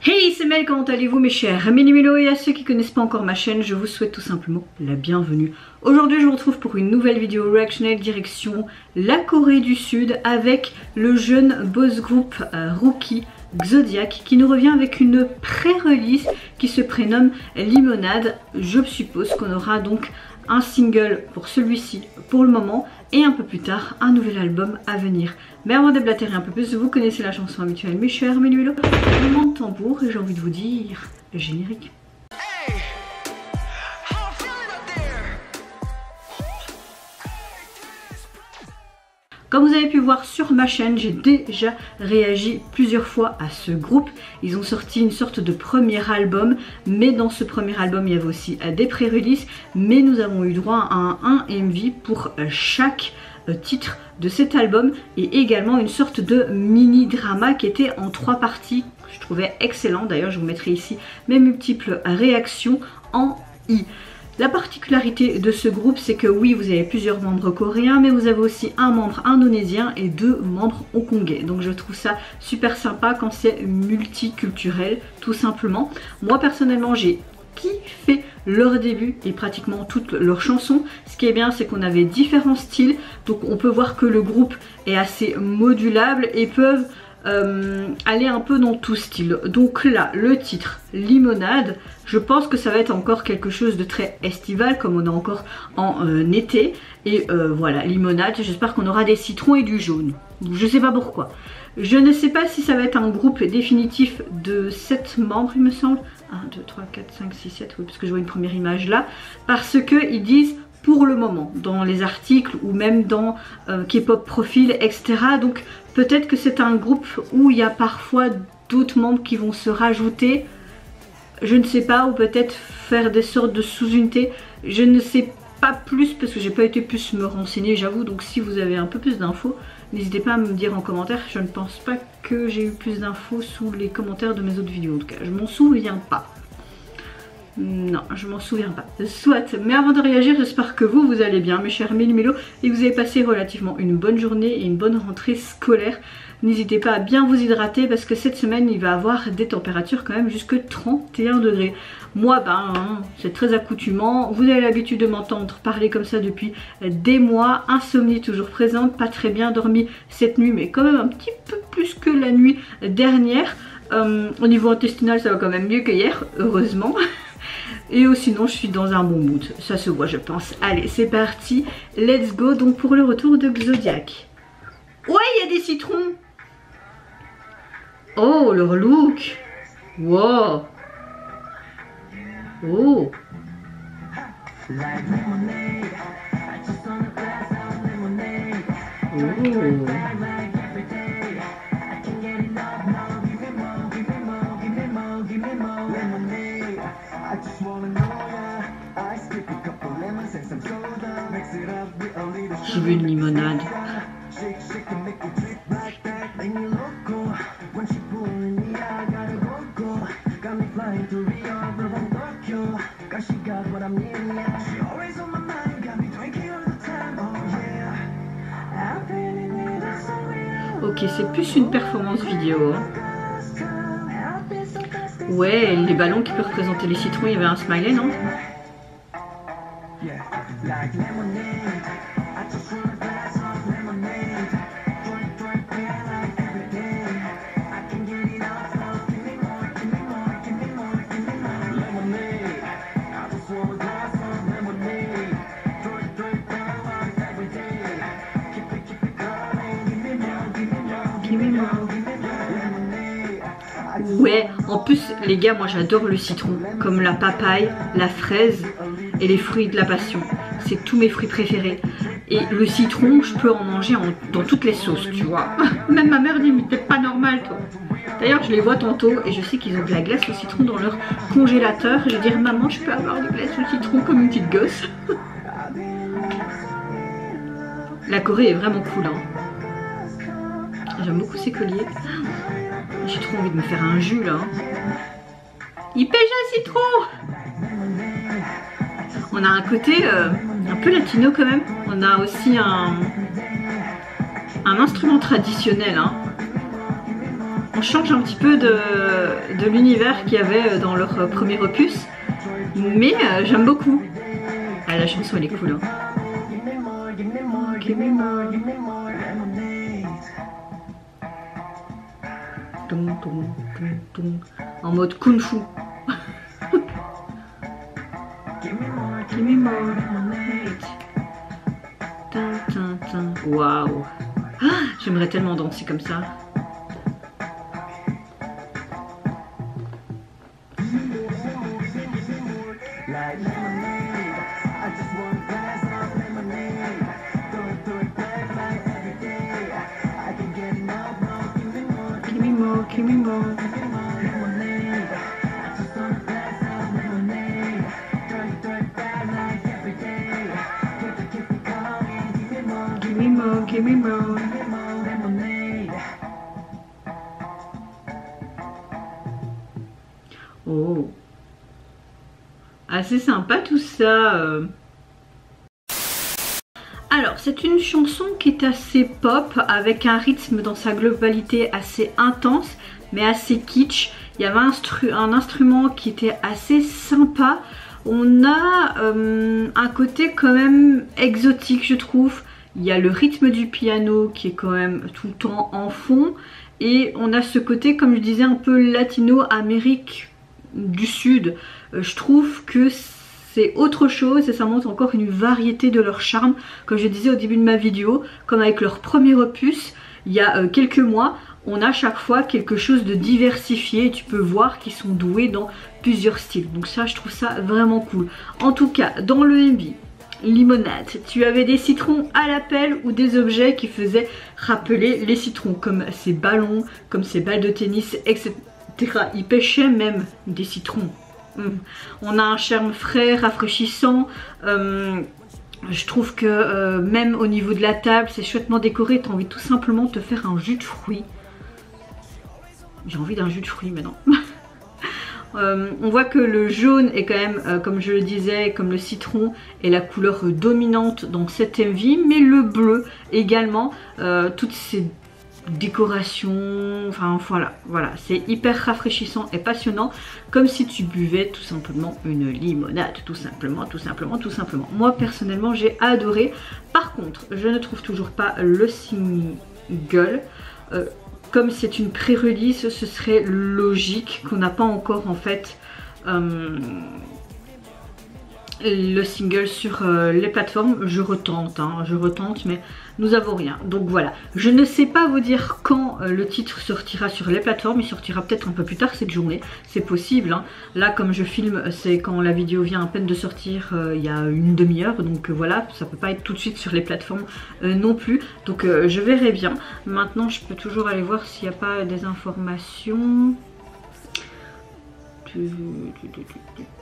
Hey, c'est Mel, comment allez-vous mes chers Mini-Mélo, et à ceux qui connaissent pas encore ma chaîne, je vous souhaite tout simplement la bienvenue. Aujourd'hui je vous retrouve pour une nouvelle vidéo reactionnelle direction la Corée du Sud avec le jeune boss group rookie Zodiac qui nous revient avec une pré-release qui se prénomme Limonade. Je suppose qu'on aura donc un single pour celui-ci pour le moment et un peu plus tard un nouvel album à venir. Mais avant de déblatérer un peu plus, vous connaissez la chanson habituelle mes chers Mini-Mélo, moment de tambour et j'ai envie de vous dire le générique. Comme vous avez pu voir sur ma chaîne, j'ai déjà réagi plusieurs fois à ce groupe. Ils ont sorti une sorte de premier album, mais dans ce premier album, il y avait aussi des pré-releases. Mais nous avons eu droit à un MV pour chaque titre de cet album et également une sorte de mini-drama qui était en 3 parties. Je trouvais excellent, d'ailleurs je vous mettrai ici mes multiples réactions en i. La particularité de ce groupe, c'est que oui, vous avez plusieurs membres coréens, mais vous avez aussi un membre indonésien et 2 membres hongkongais. Donc je trouve ça super sympa quand c'est multiculturel, tout simplement. Moi personnellement, j'ai kiffé leur début et pratiquement toutes leurs chansons. Ce qui est bien, c'est qu'on avait différents styles, donc on peut voir que le groupe est assez modulable et peuvent aller un peu dans tout style. Donc là, le titre Limonade, je pense que ça va être encore quelque chose de très estival comme on est encore en été. Et voilà, limonade, j'espère qu'on aura des citrons et du jaune. Je sais pas pourquoi. Je ne sais pas si ça va être un groupe définitif de 7 membres il me semble. 1, 2, 3, 4, 5, 6, 7, oui, parce que je vois une première image là. Parce que ils disent pour le moment dans les articles ou même dans K-pop profil, etc. Donc peut-être que c'est un groupe où il y a parfois d'autres membres qui vont se rajouter. Je ne sais pas, ou peut-être faire des sortes de sous-unités. Je ne sais pas plus parce que j'ai pas été plus me renseigner, j'avoue. Donc si vous avez un peu plus d'infos, n'hésitez pas à me dire en commentaire. Je ne pense pas que j'ai eu plus d'infos sous les commentaires de mes autres vidéos. En tout cas, je m'en souviens pas. Non, je m'en souviens pas. Soit, mais avant de réagir, j'espère que vous allez bien, mes chers Mini-Mélo, et que vous avez passé relativement une bonne journée et une bonne rentrée scolaire. N'hésitez pas à bien vous hydrater parce que cette semaine, il va avoir des températures quand même jusque 31 degrés. Moi, c'est très accoutumant. Vous avez l'habitude de m'entendre parler comme ça depuis des mois. Insomnie toujours présente, pas très bien dormi cette nuit, mais quand même un petit peu plus que la nuit dernière. Au niveau intestinal, ça va quand même mieux qu'hier, heureusement. Et sinon je suis dans un bon mood, ça se voit je pense. Allez c'est parti, let's go donc pour le retour de Zodiac. Ouais il y a des citrons. Oh leur look. Wow. Oh. Oh. Je veux une limonade. Ok, c'est plus une performance vidéo. Ouais, les ballons qui peuvent représenter les citrons, il y avait un smiley, non? Ouais, en plus les gars, moi j'adore le citron, comme la papaye, la fraise et les fruits de la passion. C'est tous mes fruits préférés. Et le citron, je peux en manger dans toutes les sauces, tu vois. Même ma mère dit, mais t'es pas normal toi. D'ailleurs, je les vois tantôt et je sais qu'ils ont de la glace au citron dans leur congélateur. Je vais dire, maman, je peux avoir de la glace au citron comme une petite gosse. La Corée est vraiment cool, hein. J'aime beaucoup ces colliers. J'ai trop envie de me faire un jus là. Il pêche un citron. On a un côté un peu latino quand même. On a aussi un instrument traditionnel. Hein. on change un petit peu de l'univers qu'il y avait dans leur premier opus, mais j'aime beaucoup. Ah, la chanson elle est cool, hein. En mode kung fu. Waouh, j'aimerais tellement danser comme ça. Give me more. Give me more. Oh, assez sympa tout ça. Alors, c'est une chanson qui est assez pop, avec un rythme dans sa globalité assez intense, mais assez kitsch. Il y avait un instrument qui était assez sympa. On a un côté quand même exotique, je trouve. Il y a le rythme du piano qui est quand même tout le temps en fond. Et on a ce côté, comme je disais, un peu latino-amérique du Sud. Je trouve que c'est autre chose et ça montre encore une variété de leur charme. Comme je disais au début de ma vidéo, comme avec leur premier opus, il y a quelques mois, on a chaque fois quelque chose de diversifié et tu peux voir qu'ils sont doués dans plusieurs styles. Donc ça, je trouve ça vraiment cool. En tout cas, dans le MV Limonade, tu avais des citrons à la pelle ou des objets qui faisaient rappeler les citrons, comme ces ballons, comme ces balles de tennis, etc. Ils pêchaient même des citrons. On a un charme frais, rafraîchissant. Je trouve que même au niveau de la table, c'est chouettement décoré. Tu as envie tout simplement de te faire un jus de fruits. J'ai envie d'un jus de fruits maintenant. On voit que le jaune est quand même, comme je le disais, comme le citron, est la couleur dominante dans cette MV, mais le bleu également, toutes ces décorations, enfin voilà, c'est hyper rafraîchissant et passionnant, comme si tu buvais tout simplement une limonade, tout simplement. Moi personnellement j'ai adoré. Par contre, je ne trouve toujours pas le single. Comme c'est une pré-release, ce serait logique qu'on n'a pas encore en fait le single sur les plateformes. Je retente, mais nous avons rien. Donc voilà, je ne sais pas vous dire quand le titre sortira sur les plateformes. Il sortira peut-être un peu plus tard cette journée, c'est possible, hein. Là comme je filme, c'est quand la vidéo vient à peine de sortir, il y a une demi-heure. Donc voilà, ça peut pas être tout de suite sur les plateformes non plus. Donc je verrai bien. Maintenant je peux toujours aller voir s'il n'y a pas des informations.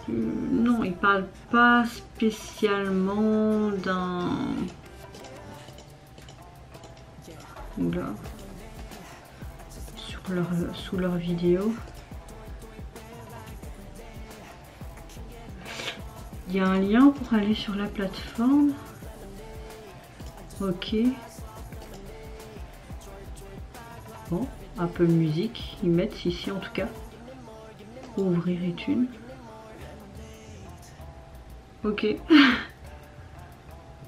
Non, il parle pas spécialement d'un... Oula. Sous leur vidéo. Il y a un lien pour aller sur la plateforme. Ok. Bon, Apple Music, ils mettent ici en tout cas. Ouvrir iTunes. Ok.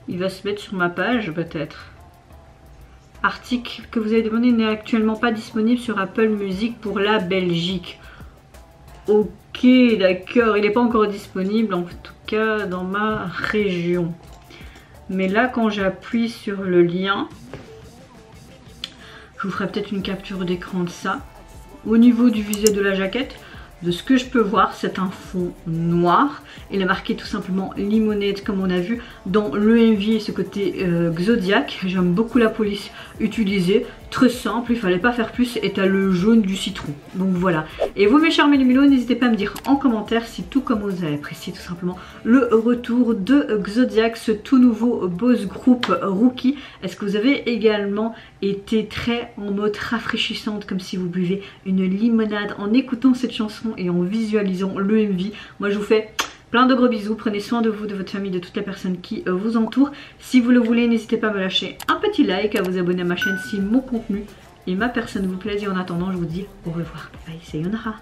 Il va se mettre sur ma page peut-être. Article que vous avez demandé n'est actuellement pas disponible sur Apple Music pour la Belgique. Ok, d'accord. Il n'est pas encore disponible, en tout cas dans ma région. Mais là, quand j'appuie sur le lien, je vous ferai peut-être une capture d'écran de ça. Au niveau du visuel de la jaquette, de ce que je peux voir, c'est un fond noir. Il est marqué tout simplement limonade comme on a vu dans le MV, ce côté Zodiac. J'aime beaucoup la police utilisée, très simple, il fallait pas faire plus. Et t'as le jaune du citron, donc voilà. Et vous mes chers mélumilos, n'hésitez pas à me dire en commentaire si tout comme vous avez apprécié tout simplement le retour de Zodiac, ce tout nouveau boss group rookie. Est-ce que vous avez également été très en mode rafraîchissante, comme si vous buvez une limonade en écoutant cette chanson et en visualisant le MV? Moi je vous fais plein de gros bisous, prenez soin de vous, de votre famille, de toutes les personnes qui vous entourent. Si vous le voulez, n'hésitez pas à me lâcher un petit like, à vous abonner à ma chaîne si mon contenu et ma personne vous plaise. Et en attendant, je vous dis au revoir. Bye, sayonara.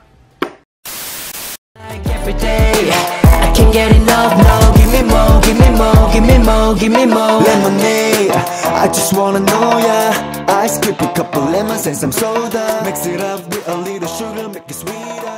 I can't get enough, no, give me more, give me more, give me more, give me more lemonade, I just wanna know, yeah. Ice, skip a couple lemons and some soda. Mix it up with a little sugar, make it sweeter.